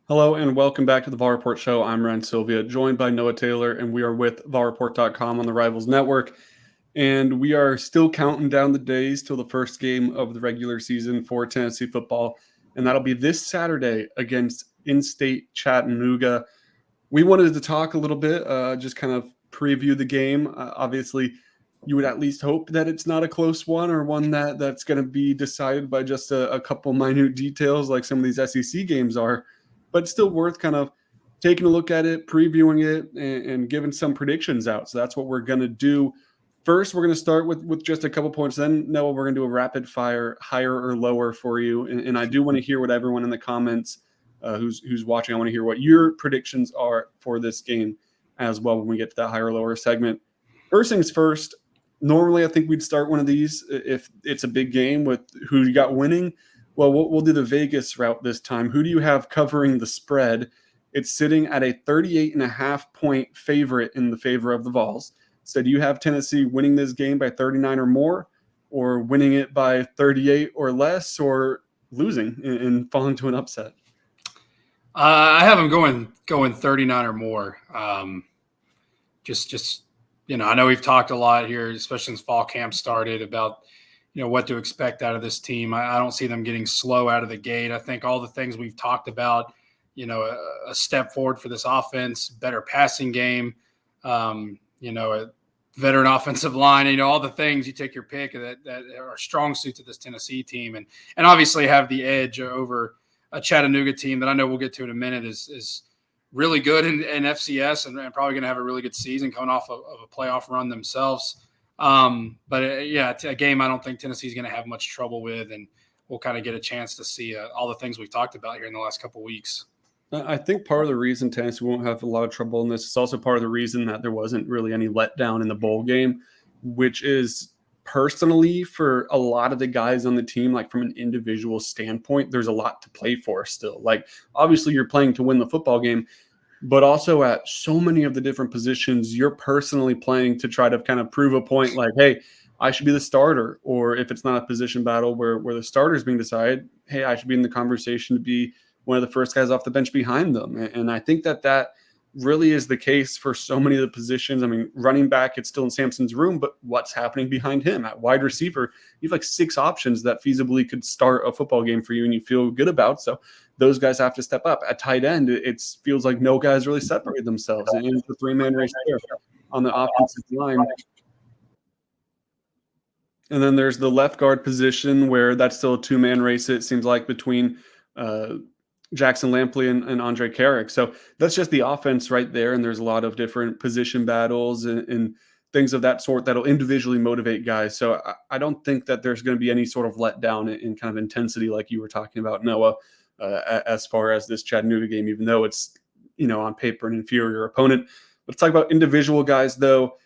Hello and welcome back to the VolReport Show. I'm Ryan Sylvia, joined by Noah Taylor, and we are with VolReport.com on the Rivals Network. And we are still counting down the days till the first game of the regular season for Tennessee football, and that'll be this Saturday against in-state Chattanooga. We wanted to talk a little bit, just kind of preview the game. Obviously, you would at least hope that it's not a close one or one that's going to be decided by just a couple minute details like some of these SEC games are, but still worth kind of taking a look at it, previewing it, and giving some predictions out. So that's what we're going to do. First, we're going to start with just a couple points. Then, Noah, we're going to do a rapid fire, higher or lower for you. And I do want to hear what everyone in the comments who's watching. I want to hear what your predictions are for this game as well when we get to that higher or lower segment. First things first, normally I think we'd start one of these if it's a big game with who you got winning. Well, we'll do the Vegas route this time. Who do you have covering the spread? It's sitting at a 38.5-point favorite in the favor of the Vols. So do you have Tennessee winning this game by 39 or more, or winning it by 38 or less, or losing and falling to an upset? I have them going 39 or more. Just I know we've talked a lot here, especially since fall camp started, about what to expect out of this team. I don't see them getting slow out of the gate. I think all the things we've talked about, a step forward for this offense, better passing game, a veteran offensive line, all the things, you take your pick that are strong suits of this Tennessee team, and obviously have the edge over a Chattanooga team that I know we'll get to in a minute is really good in FCS and probably going to have a really good season coming off of a playoff run themselves. But a game I don't think Tennessee's going to have much trouble with, and we'll kind of get a chance to see all the things we've talked about here in the last couple of weeks. I think part of the reason Tennessee won't have a lot of trouble in this is also part of the reason that there wasn't really any letdown in the bowl game, which is personally for a lot of the guys on the team, like from an individual standpoint, there's a lot to play for still. Like, obviously you're playing to win the football game, but also at so many of the different positions, you're personally playing to try to kind of prove a point like, hey, I should be the starter. Or if it's not a position battle where the starter is being decided, hey, I should be in the conversation to be one of the first guys off the bench behind them. And I think that really is the case for so many of the positions. I mean, running back, it's still in Sampson's room, but what's happening behind him? At wide receiver, you have like 6 options that feasibly could start a football game for you and you feel good about. So those guys have to step up. At tight end, it feels like no guys really separate themselves. And it's the 3-man race there on the offensive line. And then there's the left guard position where that's still a 2-man race, it seems like, between Jackson Lampley and Andre Carrick. So that's just the offense right there. And there's a lot of different position battles and things of that sort that'll individually motivate guys. So I don't think that there's going to be any sort of letdown in kind of intensity like you were talking about, Noah, as far as this Chattanooga game, even though it's, on paper an inferior opponent. Let's talk about individual guys, though.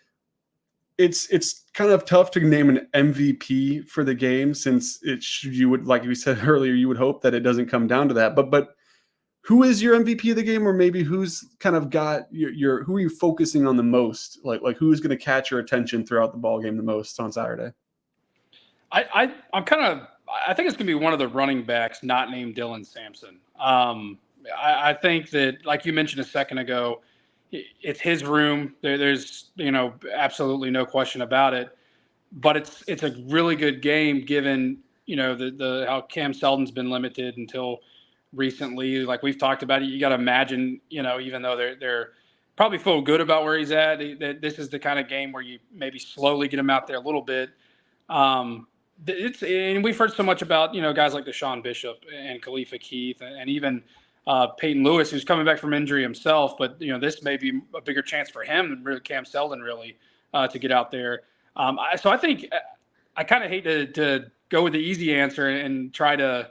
It's kind of tough to name an MVP for the game since you would, like we said earlier, you would hope that it doesn't come down to that. But who is your MVP of the game, or maybe who's kind of got your who are you focusing on the most? Like who's going to catch your attention throughout the ball game the most on Saturday? I think it's going to be one of the running backs not named Dylan Sampson. I think that, like you mentioned a second ago, it's his room. There's absolutely no question about it. But it's a really good game given the how Cam Seldon's been limited until recently. Like we've talked about it, you got to imagine even though they're probably feel good about where he's at, that this is the kind of game where you maybe slowly get him out there a little bit. And we've heard so much about guys like Deshaun Bishop and Khalifa Keith and even Peyton Lewis, who's coming back from injury himself, but this may be a bigger chance for him than really Cam Seldon really to get out there. So I think I kind of hate to go with the easy answer and try to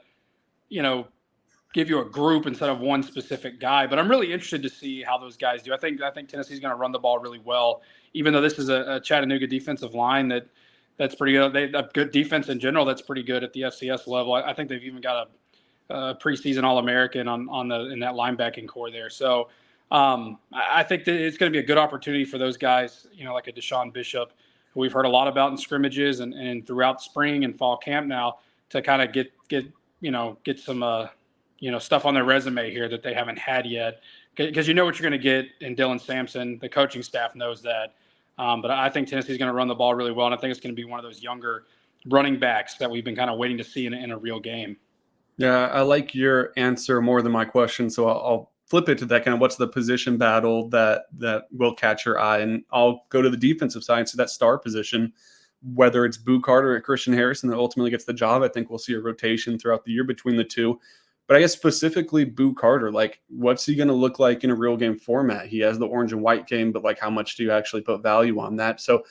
give you a group instead of one specific guy, but I'm really interested to see how those guys do. I think Tennessee's going to run the ball really well, even though this is a Chattanooga defensive line that's pretty good. They have good defense in general. That's pretty good at the FCS level. I think they've even got a preseason All-American in that linebacking core there. So I think that it's going to be a good opportunity for those guys, like a Deshaun Bishop, who we've heard a lot about in scrimmages and throughout spring and fall camp now, to kind of get some stuff on their resume here that they haven't had yet, because you know what you're going to get in Dylan Sampson. The coaching staff knows that. But I think Tennessee's going to run the ball really well, and I think it's going to be one of those younger running backs that we've been kind of waiting to see in a real game. Yeah, I like your answer more than my question, so I'll flip it to that kind of what's the position battle that will catch your eye, and I'll go to the defensive side, so that star position, whether it's Boo Carter or Christian Harrison that ultimately gets the job. I think we'll see a rotation throughout the year between the two. But I guess specifically Boo Carter, like what's he going to look like in a real game format? He has the orange and white game, but like how much do you actually put value on that? So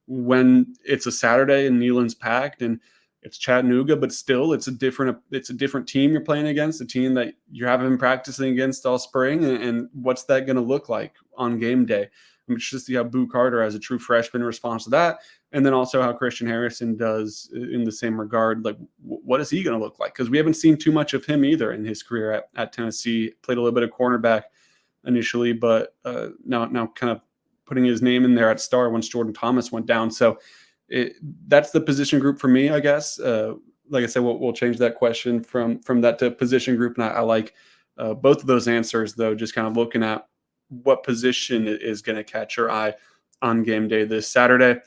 when it's a Saturday and Neyland's packed and it's Chattanooga, but still it's a different team you're playing against, a team that you haven't been practicing against all spring. And what's that going to look like on game day? I'm interested to see how Boo Carter as a true freshman responds to that. And then also how Christian Harrison does in the same regard. Like, what is he going to look like? Because we haven't seen too much of him either in his career at Tennessee. Played a little bit of cornerback initially, but now kind of putting his name in there at star once Jordan Thomas went down. So that's the position group for me, I guess. Like I said, we'll change that question from that to position group. And I like both of those answers, though, just kind of looking at what position is going to catch your eye on game day this Saturday.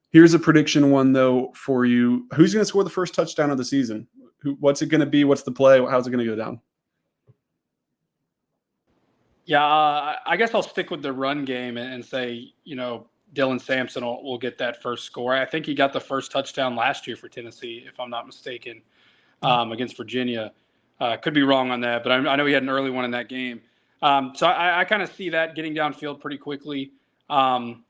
Here's a prediction one, though, for you. Who's going to score the first touchdown of the season? What's it going to be? What's the play? How's it going to go down? Yeah, I guess I'll stick with the run game and say, Dylan Sampson will get that first score. I think he got the first touchdown last year for Tennessee, if I'm not mistaken, against Virginia. Could be wrong on that, but I know he had an early one in that game. So I kind of see that getting downfield pretty quickly. Again,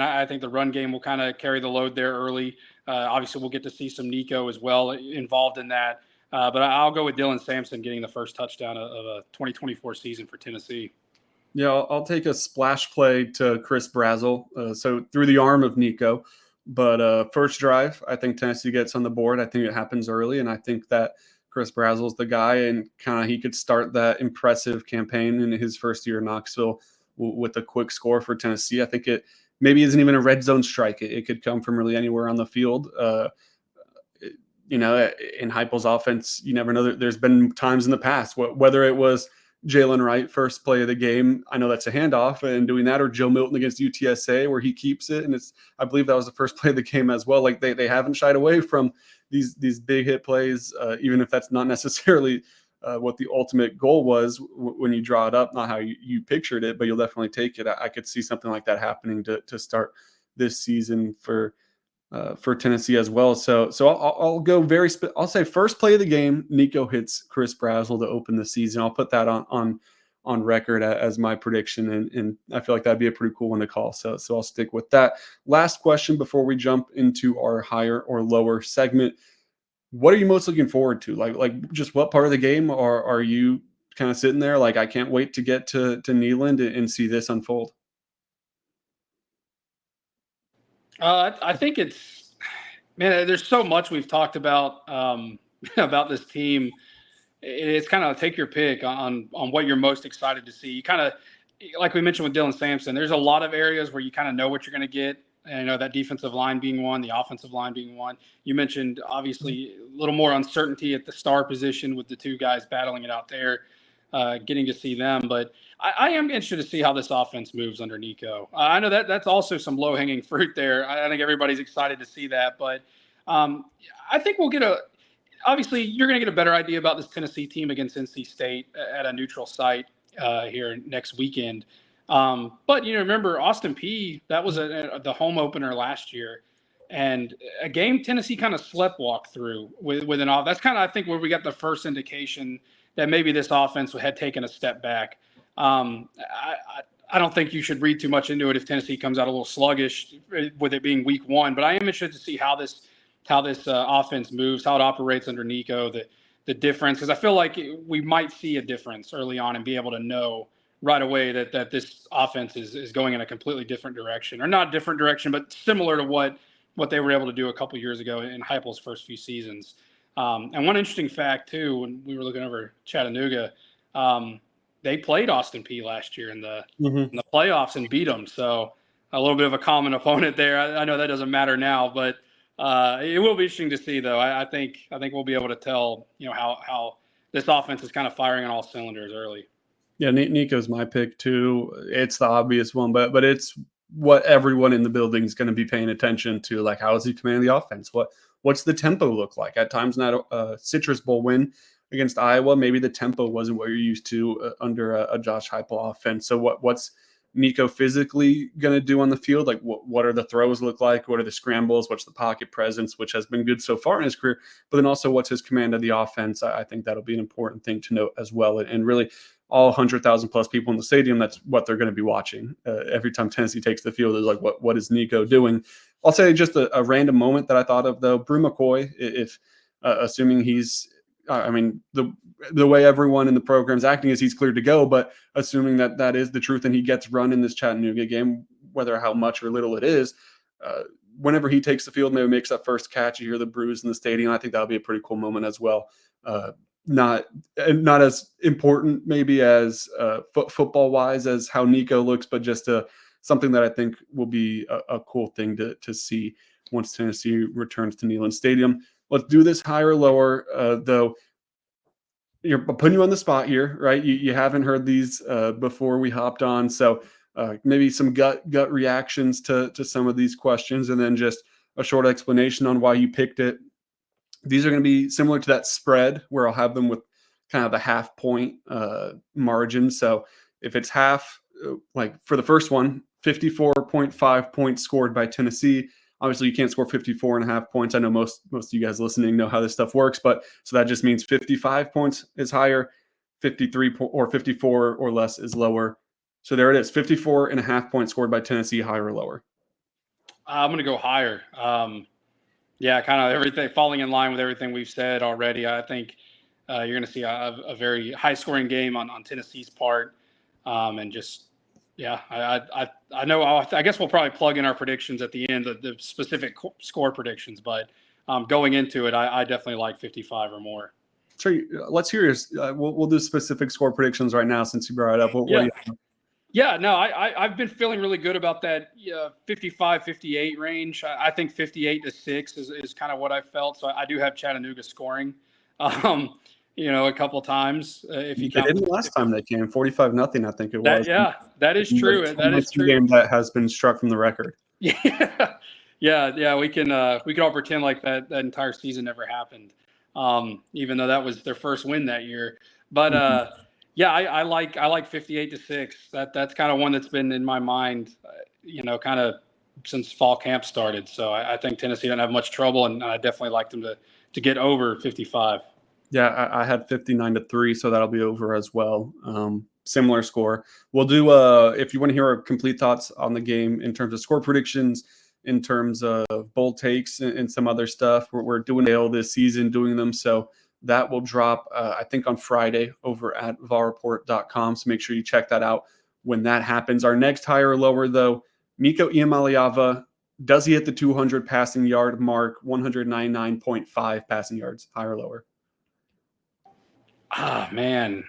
I think the run game will kind of carry the load there early. Obviously, we'll get to see some Nico as well involved in that. But I'll go with Dylan Sampson getting the first touchdown of a 2024 season for Tennessee. Yeah, I'll take a splash play to Chris Brazzell. So through the arm of Nico. But first drive, I think Tennessee gets on the board. I think it happens early, and I think that Chris Brazzell's the guy, and kind of he could start that impressive campaign in his first year in Knoxville with a quick score for Tennessee. I think it maybe isn't even a red zone strike. It could come from really anywhere on the field. In Heupel's offense, you never know. There's been times in the past, whether it was Jalen Wright first play of the game, I know that's a handoff and doing that, or Joe Milton against UTSA where he keeps it, and I believe that was the first play of the game as well. Like they haven't shied away from these big hit plays, even if that's not necessarily what the ultimate goal was when you draw it up, not how you pictured it, but you'll definitely take it. I could see something like that happening to start this season for Tennessee as well. So I'll go I'll say first play of the game, Nico hits Chris Brazzell to open the season. I'll put that on record as my prediction, and I feel like that'd be a pretty cool one to call. So I'll stick with that. Last question before we jump into our higher or lower segment. What are you most looking forward to? Like just what part of the game are you kind of sitting there like, I can't wait to get to Neyland and see this unfold? I think there's so much we've talked about about this team. It's kind of take your pick on what you're most excited to see. You kind of, like we mentioned with Dylan Sampson, there's a lot of areas where you kind of know what you're going to get. And that defensive line being one, the offensive line being one. You mentioned obviously a little more uncertainty at the star position with the two guys battling it out there, getting to see them. But I am interested to see how this offense moves under Nico. I know that's also some low-hanging fruit there. I think everybody's excited to see that. But I think we'll get obviously, you're going to get a better idea about this Tennessee team against NC State at a neutral site here next weekend. But remember Austin Peay, that was the home opener last year, and a game Tennessee kind of sleptwalked through with an off. That's kind of, I think, where we got the first indication that maybe this offense had taken a step back. I don't think you should read too much into it if Tennessee comes out a little sluggish with it being week one. But I am interested to see how this offense moves, how it operates under Nico, the difference, because I feel like we might see a difference early on and be able to know right away that this offense is going in a completely different direction, or not different direction, but similar to what they were able to do a couple years ago in Heupel's first few seasons. And one interesting fact too, when we were looking over Chattanooga, they played Austin Peay last year in the playoffs and beat them. So a little bit of a common opponent there. I know that doesn't matter now, but It will be interesting to see, though. I think we'll be able to tell, how this offense is kind of firing on all cylinders early. Yeah, Nico's my pick too. It's the obvious one, but it's what everyone in the building is going to be paying attention to. Like, how is he commanding the offense? What's the tempo look like? At times, not a Citrus Bowl win against Iowa, maybe the tempo wasn't what you're used to under a Josh Heupel offense. So what's Nico physically going to do on the field? Like, what are the throws look like? What are the scrambles? What's the pocket presence, which has been good so far in his career? But then also, what's his command of the offense? I think that'll be an important thing to note as well. And really, all 100,000 plus people in the stadium, that's what they're going to be watching. Every time Tennessee takes the field, is like, what is Nico doing? I'll say just a random moment that I thought of, though. Brew McCoy, if assuming he's, the way everyone in the program is acting is he's cleared to go, but assuming that is the truth and he gets run in this Chattanooga game, whether how much or little it is, whenever he takes the field, maybe makes that first catch, you hear the brews in the stadium. I think that'll be a pretty cool moment as well. Not as important maybe as football wise as how Nico looks, but just something that I think will be a cool thing to see once Tennessee returns to Neyland Stadium. Let's do this higher or lower, though. You're putting you on the spot here, right? You haven't heard these before we hopped on, so maybe some gut reactions to some of these questions, and then just a short explanation on why you picked it. These are going to be similar to that spread where I'll have them with kind of a half point margin. So if it's half, like for the first one, 54.5 points scored by Tennessee. Obviously, you can't score 54.5 points. I know most of you guys listening know how this stuff works, but so that just means 55 points is higher, 53 or 54 or less is lower. So there it is, 54.5 points scored by Tennessee, higher or lower. I'm going to go higher. Yeah, kind of everything falling in line with everything we've said already. I think you're going to see a very high-scoring game on Tennessee's part, and just I know. I guess we'll probably plug in our predictions at the end, the specific score predictions. But going into it, I definitely like 55 or more. So let's hear yours. We'll do specific score predictions right now since you brought it up. What do you think? Yeah, no, I've been feeling really good about that 55, 58 range. I think 58-6 is kind of what I felt. So I do have Chattanooga scoring, a couple of times. If you count didn't last time they came 45-0, I think it was. Yeah, that is true. That is true. Game that has been struck from the record. Yeah. We can all pretend like that entire season never happened, even though that was their first win that year. But yeah, I like 58-6. That's kind of one that's been in my mind, kind of since fall camp started. So I think Tennessee doesn't have much trouble, and I definitely like them to get over 55. Yeah, I had 59-3, so that'll be over as well. Similar score. We'll do if you want to hear our complete thoughts on the game in terms of score predictions, in terms of bold takes and some other stuff. We're doing all this season, doing them. So that will drop, I think, on Friday over at VolReport.com. So make sure you check that out when that happens. Our next higher or lower, though, Nico Iamaleava, does he hit the 200 passing yard mark, 199.5 passing yards, higher or lower? Ah, man.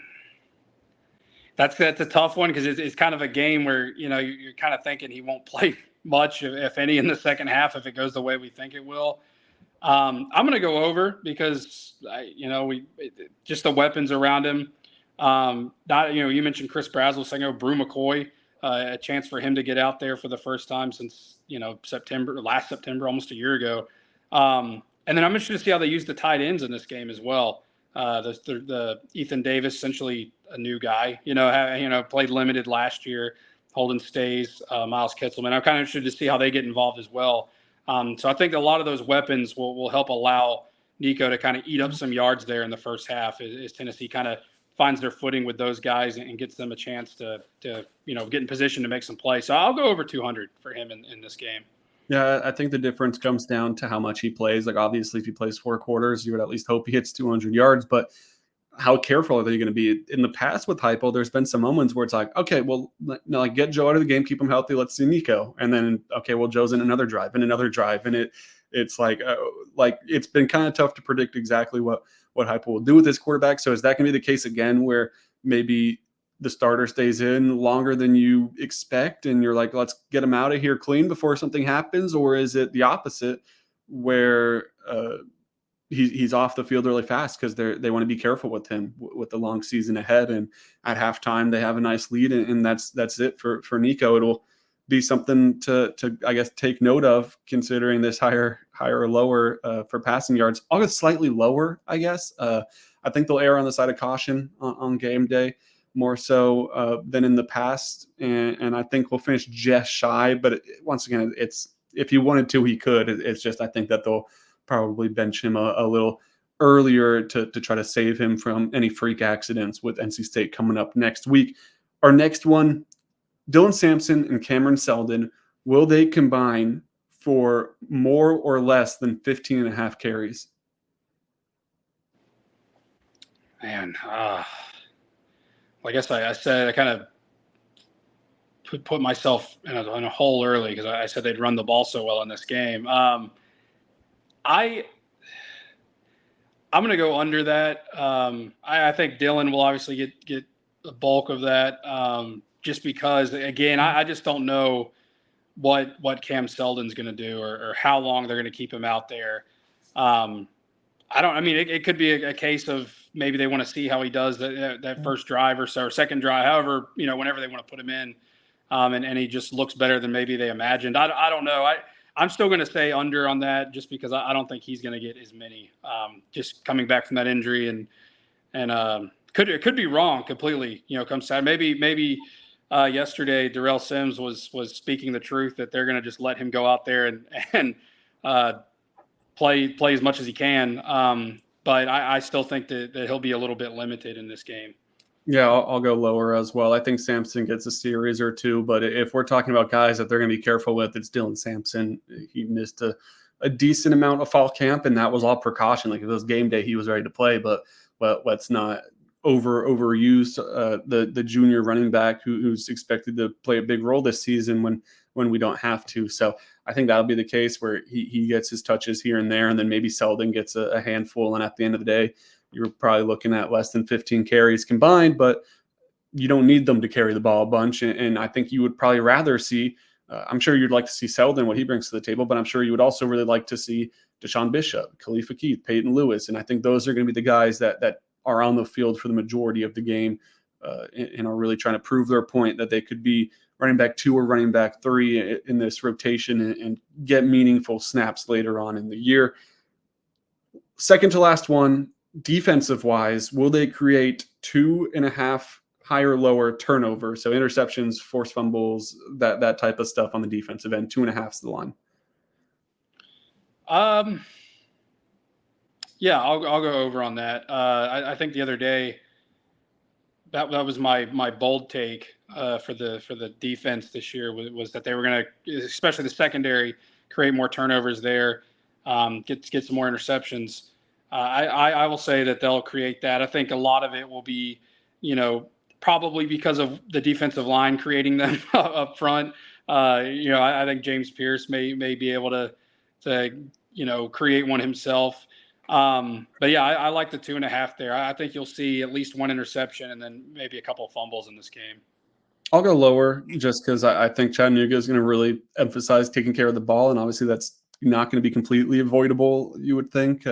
That's a tough one because it's kind of a game where, you're kind of thinking he won't play much, if any, in the second half if it goes the way we think it will. I'm going to go over because, just the weapons around him. You mentioned Chris Brazzell, so I know Brew McCoy, a chance for him to get out there for the first time since, last September, almost a year ago. And then I'm interested to see how they use the tight ends in this game as well. The Ethan Davis, essentially a new guy, played limited last year. Holden Stays, Miles Kitzelman. I'm kind of interested to see how they get involved as well. So I think a lot of those weapons will help allow Nico to kind of eat up some yards there in the first half as Tennessee kind of finds their footing with those guys and gets them a chance to get in position to make some plays. So I'll go over 200 for him in this game. Yeah, I think the difference comes down to how much he plays. Like, obviously, if he plays 4 quarters, you would at least hope he hits 200 yards. But how careful are they going to be? In the past with Heupel, there's been some moments where it's like, okay, well, get Joe out of the game, keep him healthy, let's see Nico. And then, okay, well, Joe's in another drive. And it's like it's been kind of tough to predict exactly what Heupel will do with his quarterback. So is that going to be the case again where maybe the starter stays in longer than you expect and you're like, let's get him out of here clean before something happens? Or is it the opposite where he's off the field really fast because they want to be careful with him with the long season ahead. And at halftime, they have a nice lead, and that's it for Nico. It'll be something to I guess take note of, considering this higher or lower for passing yards. I'll go slightly lower, I guess. I think they'll err on the side of caution on game day more so than in the past, and I think we'll finish just shy. But once again, it's if he wanted to, he could. It's just I think that they'll probably bench him a little earlier to try to save him from any freak accidents with NC State coming up next week. Our next one, Dylan Sampson and Cameron Seldon, will they combine for more or less than 15 and a half carries? Man, well, I guess I said I kind of put myself in a hole early because I said they'd run the ball so well in this game. I'm going to go under that. I think Dylan will obviously get the bulk of that, just because, again, I just don't know what Cam Seldon's going to do or how long they're going to keep him out there. It could be a case of maybe they want to see how he does that first drive or second drive, however, whenever they want to put him in, and he just looks better than maybe they imagined. I don't know. I'm still going to say under on that just because I don't think he's going to get as many, just coming back from that injury and could be wrong completely, come Saturday. Maybe yesterday Darrell Sims was speaking the truth that they're going to just let him go out there and play as much as he can. But I still think that he'll be a little bit limited in this game. Yeah, I'll go lower as well. I think Sampson gets a series or two, but if we're talking about guys that they're going to be careful with, it's Dylan Sampson. He missed a decent amount of fall camp, and that was all precaution. Like if it was game day, he was ready to play, but let's not overuse the junior running back who's expected to play a big role this season when we don't have to. So I think that'll be the case where he gets his touches here and there, and then maybe Seldon gets a handful, and at the end of the day, you're probably looking at less than 15 carries combined, but you don't need them to carry the ball a bunch. And I think you would probably rather see, I'm sure you'd like to see Seldon, what he brings to the table, but I'm sure you would also really like to see Deshaun Bishop, Khalifa Keith, Peyton Lewis. And I think those are going to be the guys that are on the field for the majority of the game and are really trying to prove their point that they could be running back 2 or running back 3 in this rotation and get meaningful snaps later on in the year. Second to last one, defensive wise, will they create 2.5 higher lower turnovers? So interceptions, forced fumbles, that type of stuff on the defensive end. 2.5 is the line. Yeah, I'll go over on that. I think the other day that was my bold take for the defense this year was that they were going to, especially the secondary, create more turnovers there, get some more interceptions. I will say that they'll create that. I think a lot of it will be, probably because of the defensive line creating them up front. I think James Pierce may be able to create one himself. But yeah, I like the 2.5 there. I think you'll see at least one interception and then maybe a couple of fumbles in this game. I'll go lower just because I think Chattanooga is going to really emphasize taking care of the ball, and obviously that's not going to be completely avoidable, you would think.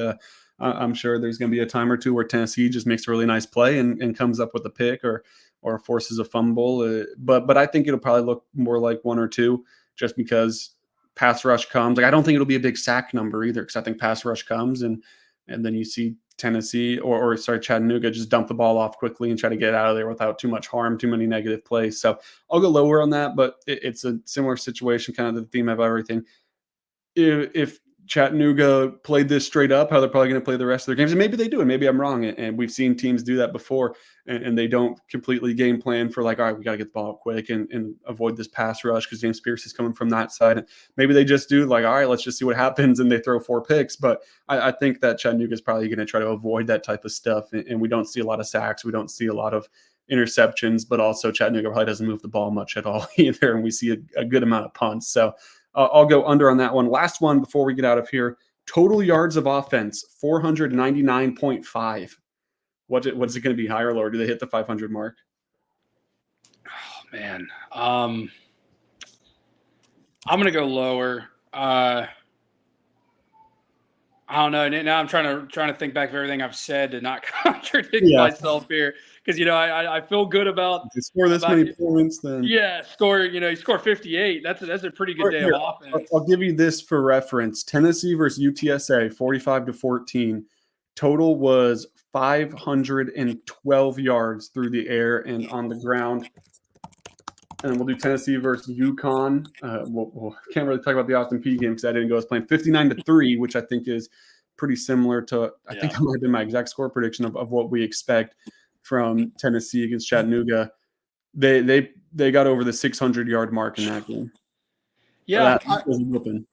I'm sure there's going to be a time or two where Tennessee just makes a really nice play and comes up with a pick or forces a fumble. But I think it'll probably look more like 1 or 2 just because pass rush comes. Like I don't think it'll be a big sack number either because I think pass rush comes and then you see Tennessee or Chattanooga just dump the ball off quickly and try to get out of there without too much harm, too many negative plays. So I'll go lower on that, but it's a similar situation, kind of the theme of everything. If Chattanooga played this straight up, how they're probably going to play the rest of their games. And maybe they do, and maybe I'm wrong. And we've seen teams do that before, and they don't completely game plan for like, all right, we got to get the ball up quick and avoid this pass rush because James Pierce is coming from that side. And maybe they just do like, all right, let's just see what happens, and they throw 4 picks. But I think that Chattanooga is probably going to try to avoid that type of stuff. And we don't see a lot of sacks. We don't see a lot of interceptions, but also Chattanooga probably doesn't move the ball much at all either. And we see a good amount of punts. So I'll go under on that one. Last one before we get out of here. Total yards of offense, 499.5. What's it going to be, higher or lower? Do they hit the 500 mark? Oh, man. I'm going to go lower. I don't know. Now I'm trying to think back of everything I've said to not contradict Yeah. myself here, because I feel good about If you score this many points, then score. You score 58. That's a pretty good day of here, offense. I'll give you this for reference. Tennessee versus UTSA, 45-14. Total was 512 yards through the air and on the ground. And we'll do Tennessee versus UConn. We'll can't really talk about the Austin Peay game because I didn't go. I was playing 59-3, which I think is pretty similar to, I think that might have been my exact score prediction of what we expect from Tennessee against Chattanooga. They got over the 600-yard mark in that game. Yeah, that was whooping.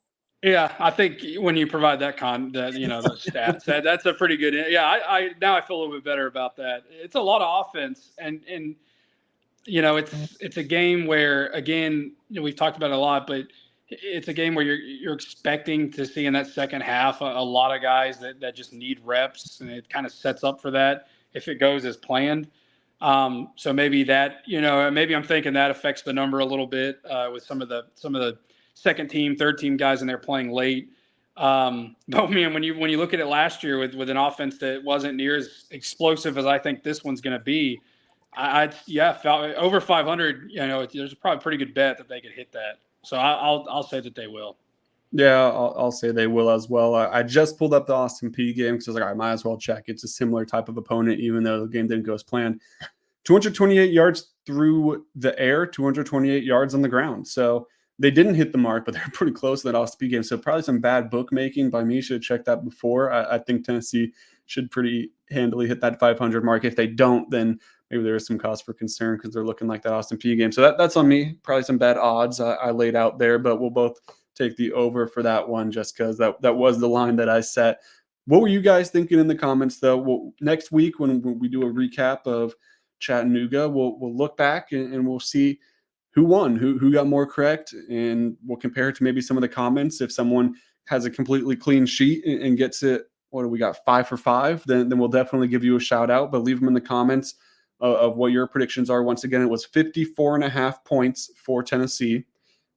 Yeah, I think when you provide the stats, that's a pretty good. Yeah, I now I feel a little bit better about that. It's a lot of offense, and it's a game where, again, we've talked about it a lot, but it's a game where you're expecting to see in that second half a lot of guys that just need reps, and it kind of sets up for that if it goes as planned. So maybe that, maybe I'm thinking that affects the number a little bit with some of the second team, third team guys in there playing late. But man, when you look at it last year with an offense that wasn't near as explosive as I think this one's going to be, over 500. There's probably a pretty good bet that they could hit that. So I'll say that they will. Yeah, I'll say they will as well. I just pulled up the Austin Peay game because I was like, I might as well check. It's a similar type of opponent, even though the game didn't go as planned. 228 yards through the air, 228 yards on the ground. So they didn't hit the mark, but they're pretty close to that Austin Peay game. So probably some bad bookmaking by me. Should have checked that before. I think Tennessee should pretty handily hit that 500 mark. If they don't, then maybe there is some cause for concern because they're looking like that Austin Peay game. So that's on me. Probably some bad odds I laid out there, but we'll both take the over for that one just because that was the line that I set. What were you guys thinking in the comments, though? Well, next week when we do a recap of Chattanooga, we'll look back and we'll see who won, who got more correct, and we'll compare it to maybe some of the comments. If someone has a completely clean sheet and gets it, what do we got, 5 for 5, then we'll definitely give you a shout out, but leave them in the comments of what your predictions are. Once again, it was 54.5 points for Tennessee.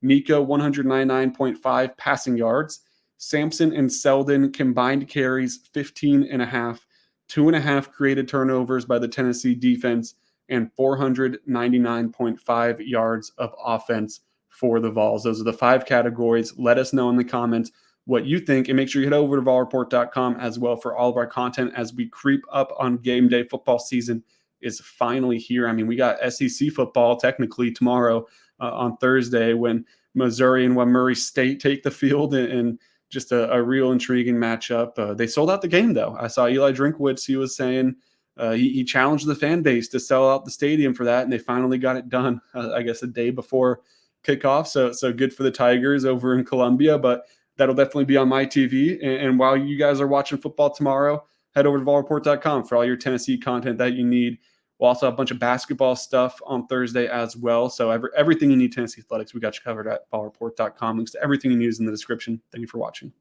Nico, 199.5 passing yards. Sampson and Selden combined carries 15.5, 2.5 created turnovers by the Tennessee defense, and 499.5 yards of offense for the Vols. Those are the 5 categories. Let us know in the comments what you think, and make sure you head over to VolReport.com as well for all of our content as we creep up on game day. Football season is finally here. I mean, we got SEC football technically tomorrow on Thursday when Missouri and Murray State take the field, and just a real intriguing matchup. They sold out the game, though. I saw Eli Drinkwitz. He was saying he challenged the fan base to sell out the stadium for that, and they finally got it done, I guess, a day before kickoff. So good for the Tigers over in Columbia, but that'll definitely be on my TV. And while you guys are watching football tomorrow, head over to VolReport.com for all your Tennessee content that you need. We'll also have a bunch of basketball stuff on Thursday as well. So everything you need Tennessee athletics, we got you covered at VolReport.com. Links to everything you need is in the description. Thank you for watching.